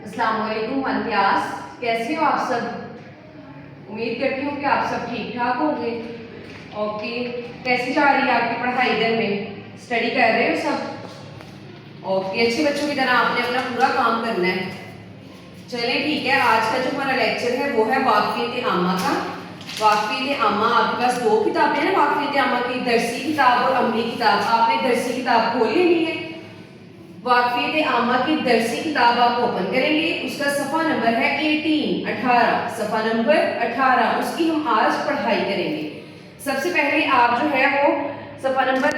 अस्सलाम वालेकुम one class, कैसे हो आप सब? उम्मीद करती हूँ कि आप सब ठीक ठाक होंगे। ओके, कैसी जा रही है आपकी पढ़ाई? घर में स्टडी कर रहे हो सब? ओके, अच्छे बच्चों की तरह आपने अपना पूरा काम करना है। चलें ठीक है, आज का जो हमारा लेक्चर है वो है वाक़ियत आमा का। वाक़ियत आमा, आपके पास दो किताबें हैं वाक़ियत आमा की, दरसी किताब और अमली किताब। आपने दरसी किताब खोल लेनी है। वाक़ियत आमा की दरसी किताब आप ओपन करेंगे, उसका सफ़ा नंबर है 18, सफ़ा नंबर 18, उसकी हम आज पढ़ाई करेंगे। सबसे पहले आप जो है वो सफ़ा नंबर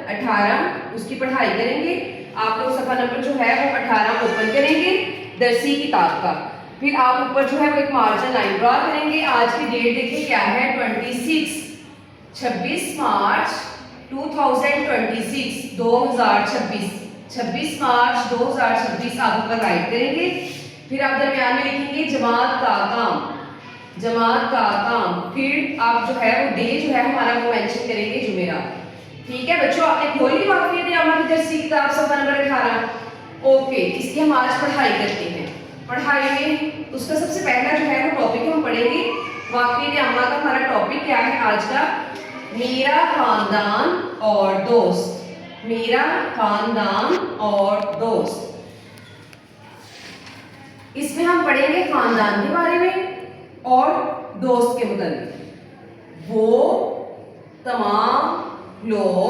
18 उसकी पढ़ाई करेंगे। आप लोग सफ़ा नंबर जो है वो 18 ओपन करेंगे दरसी किताब का। फिर आप ऊपर जो है वो एक मार्जिन लाइन ड्रा करेंगे। आज की डेट देखिए क्या है, 26 मार्च 2026 26 मार्च 2026 आप ऊपर राइट करेंगे। फिर आप दरमियान में लिखेंगे जमात का काम। फिर आप जो है वो डे जो है हमारा वो मेंशन करेंगे जुमेरात। ठीक है बच्चों, आपने खोली वाक़ियत आमा की दरसी किताब सफ़ा नंबर 18। ओके, इसकी हम आज पढ़ाई करते हैं। पढ़ाई में उसका सबसे पहला जो है वो टॉपिक हम पढ़ेंगे। वाक़ियत आमा का हमारा टॉपिक क्या है आज का? मेरा खानदान और दोस्त। मेरा खानदान और दोस्त। इसमें हम पढ़ेंगे खानदान के बारे में और दोस्त के मुताबिक। वो तमाम लोग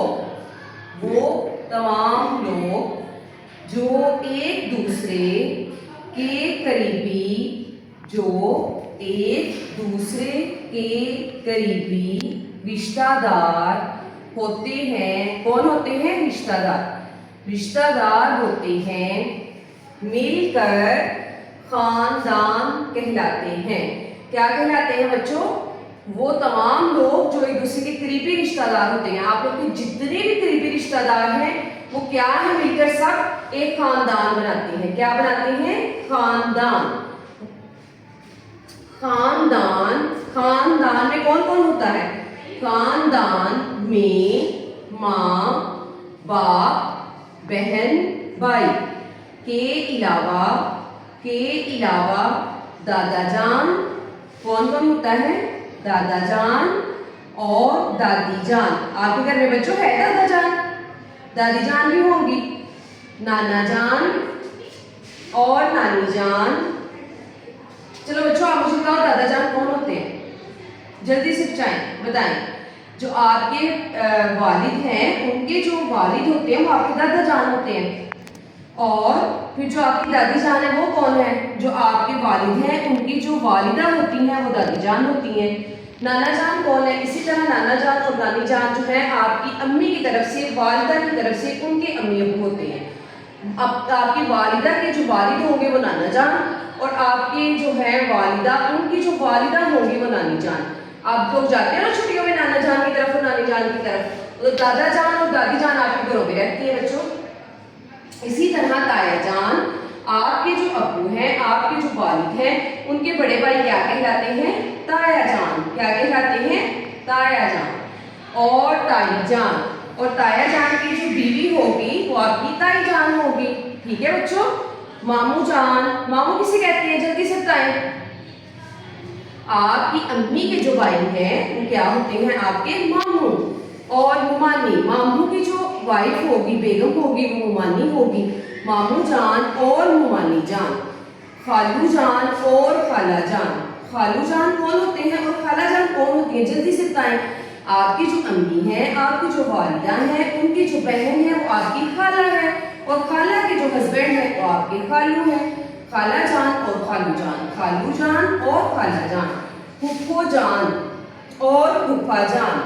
जो एक दूसरे के करीबी रिश्तेदार होते हैं। कौन होते हैं? रिश्तेदार होते हैं, मिलकर खानदान कहलाते हैं। क्या कहलाते हैं बच्चों? वो तमाम लोग जो एक दूसरे के करीबी रिश्तेदार होते हैं। आप लोग के जितने भी करीबी रिश्तेदार हैं वो क्या है, मिलकर सब एक खानदान बनाते हैं। क्या बनाते हैं? खानदान में कौन कौन होता है? खानदान में माँ, बाप, बहन, भाई के अलावा दादा जान। कौन कौन होता है? दादा जान और दादी जान। आपके घर में बच्चों है दादा जान, दादी जान भी होंगी, नाना जान और नानी जान। चलो बच्चों, आप मुझे बताओ दादा जान कौन होते हैं? जल्दी से बताएं। जो आपके वालिद हैं उनके जो वालिद होते हैं वो आपके दादा जान होते हैं। और फिर जो आपकी दादी जान है वो कौन है? जो आपके वालिद हैं उनकी जो वालिदा होती हैं वो दादी जान होती हैं। नाना जान कौन है? इसी तरह नाना जान और नानी जान जो है आपकी अम्मी की तरफ से, वालिदा की तरफ से उनके अम्मी अब्बू होते हैं। अब आपकी वालिदा के जो वालिद होंगे वो नाना जान और आपके जो है वालिदा, उनकी जो वालिदा होंगी वो नानी जान। आप लोग जाते हैं ना छुट्टियों में नाना जान की तरफ और नानी जान की तरफ, तो दादा जान और दादी जान आपके घरों में रहती है बच्चों। इसी तरह ताया जान, आपके जो अब्बू हैं, आपके जो वालिद हैं, उनके बड़े भाई क्या कहलाते हैं? ताया जान। क्या कहलाते हैं? ताया जान और ताई जान। और ताया जान की जो बीवी होगी वो आपकी ताई जान होगी। ठीक है बच्चों। मामू जान, मामू किसे कहते हैं? जल्दी से बताएं। आपकी अम्मी के जो भाई हैं वो क्या होते हैं? आपके मामू। और मुमानी, मामू की जो वाइफ होगी, बेगम होगी, वो मुमानी होगी। मामू जान और मुमानी जान। खालू जान और खाला जान। खालू जान कौन होते हैं और खाला जान कौन होती है? जल्दी से बताएं। आपकी जो अम्मी है, आपकी जो वालिदा है, उनकी जो बहन है वो आपकी खाला है और खाला के जो हस्बैंड है वो आपके खालू हैं। खाला जान और खालू जान, खालू जान और खाला जान। फुफ्फो जान और फुफ्फा जान।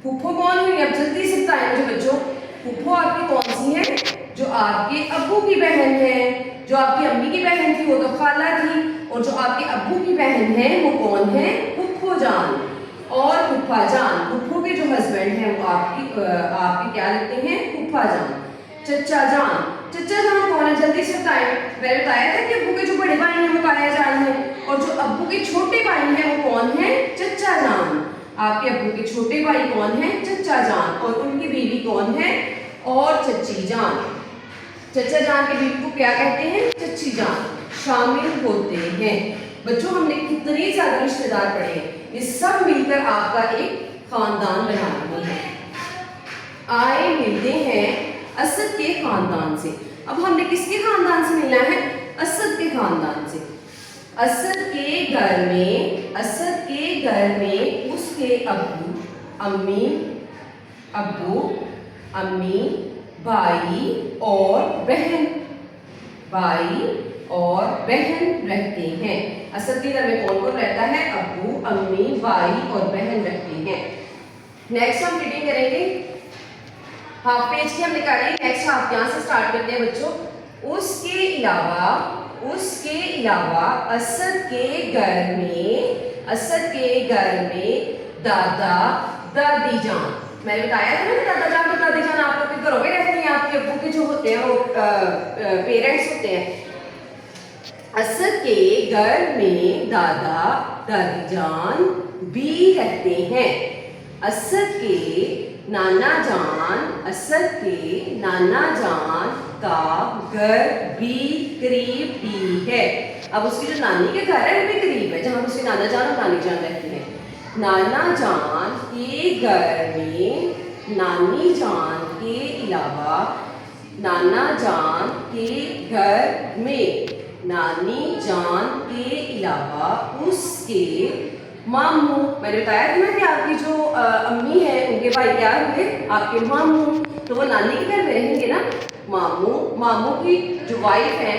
फुफ्फो कौन हुई? अब जल्दी से बताएं मुझे बच्चों। फुफ्फो आपकी कौन सी है? जो आपके अब्बू की बहन है। जो आपकी अम्मी की बहन थी वो तो खाला थी, और जो आपके अब्बू की बहन है वो कौन है? फुफ्फो जान और फुफ्फा जान। फुफ्फो के जो हस्बैंड हैं वो आपकी क्या लगते हैं? फुफ्फा जान। चचा जान, चचा जान कौन है? जल्दी से बताएं। मैंने बताया था कि अब्बू के जो बड़े भाई हैं वो ताया जान है और जो अब्बू के छोटे भाई हैं वो कौन है? चचा जान। आपके अब्बू के छोटे भाई कौन है? चचा जान और उनकी बीवी कौन है? और चची जान। चचा जान के बीवी को क्या कहते हैं? चची जान शामिल होते हैं। बच्चों हमने कितने ज्यादा रिश्तेदार पढ़े हैं, ये सब मिलकर आपका एक खानदान बना रहे हैं। आए मिलते हैं असद के खानदान से। अब हमने किसके खानदान से मिलना है? असद के खानदान से। असद के घर में उसके अब्बू अम्मी भाई और बहन रहते हैं। असद के घर में कौन कौन रहता है? अब्बू अम्मी भाई और बहन रहते हैं। नेक्स्ट हम रीडिंग करेंगे, हाफ पेज की हम निकालेंगे। नेक्स्ट हाफ यहाँ से स्टार्ट करते हैं बच्चों। उसके अलावा असद के घर में दादा दादी जान, मैंने बताया था ना कि दादा जान और दादी जान आप लोग के घरों में रहती हैं, आपके अब्बू के जो होते हैं वो पेरेंट्स होते हैं। असद के घर में दादा दादी जान भी रहते हैं। असद के नाना जान का घर भी करीब ही है। अब उसकी जो नानी के घर है वो भी करीब है, जहाँ उसकी नाना जान और नानी जान रहती है। नाना जान के घर में नानी जान के अलावा नानी जान के अलावा उसके मामू, मैंने बताया था ना कि आपकी जो अम्मी है उनके भाई क्या हुए? आपके मामू। तो वो नानी के घर में रहेंगे ना। मामू की जो वाइफ है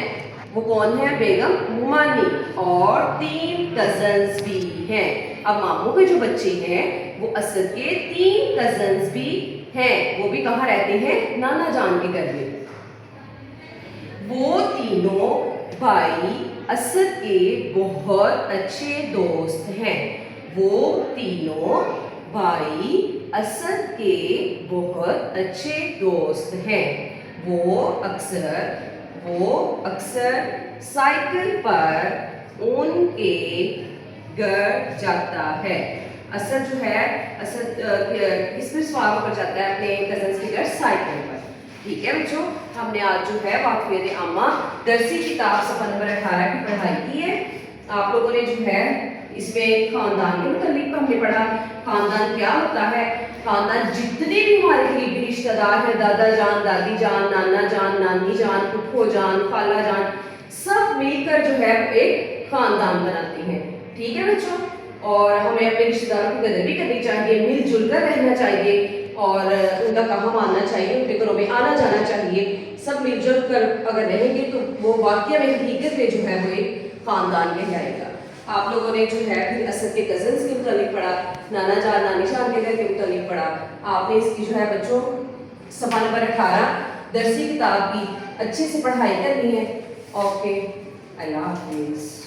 वो कौन है? बेगम मुमानी, और 3 कजन्स भी हैं। अब मामू के जो बच्चे हैं वो असद के 3 कजन्स भी हैं, वो भी कहाँ रहते हैं? नाना जान के घर में। वो तीनों भाई असद के बहुत अच्छे दोस्त हैं। वो अक्सर साइकिल पर उनके घर जाता है। असद जो है किस पर सवार होकर जाता है? अपने कजन्स के घर साइकिल पर। ठीक है बच्चों, हमने आज जो है वाक़ियात आमा दरसी किताब सफ़ा नंबर 18 की पढ़ाई की है। आप लोगों ने जो है इसमें खानदान के मुतालिक हमने पढ़ा, खानदान क्या होता है। खानदान जितने भी हमारे करीबी रिश्तेदार हैं, दादा जान दादी जान नाना जान नानी जान फूफो जान खाला जान, सब मिलकर जो है एक खानदान बनाते हैं। ठीक है बच्चों, और हमें अपने रिश्तेदारों की कदर भी करनी चाहिए, मिलजुल कर रहना चाहिए और उनका कहा मानना चाहिए, उनके घरों में आना जाना चाहिए। सब मिलजुल कर अगर रहेंगे तो वो वाकई में हकीकत में जो है वो एक खानदान कहलाएगा। आप लोगों ने जो है फिर असद के कजन्स के मुतालिक पढ़ा, नाना जान नानी जान के घर के मुतालिक पढ़ा। आपने इसकी जो है बच्चों सफ़ा नंबर 18 दरसी किताब की अच्छे से पढ़ाई करनी है। ओके, अल्लाह हाफिज़।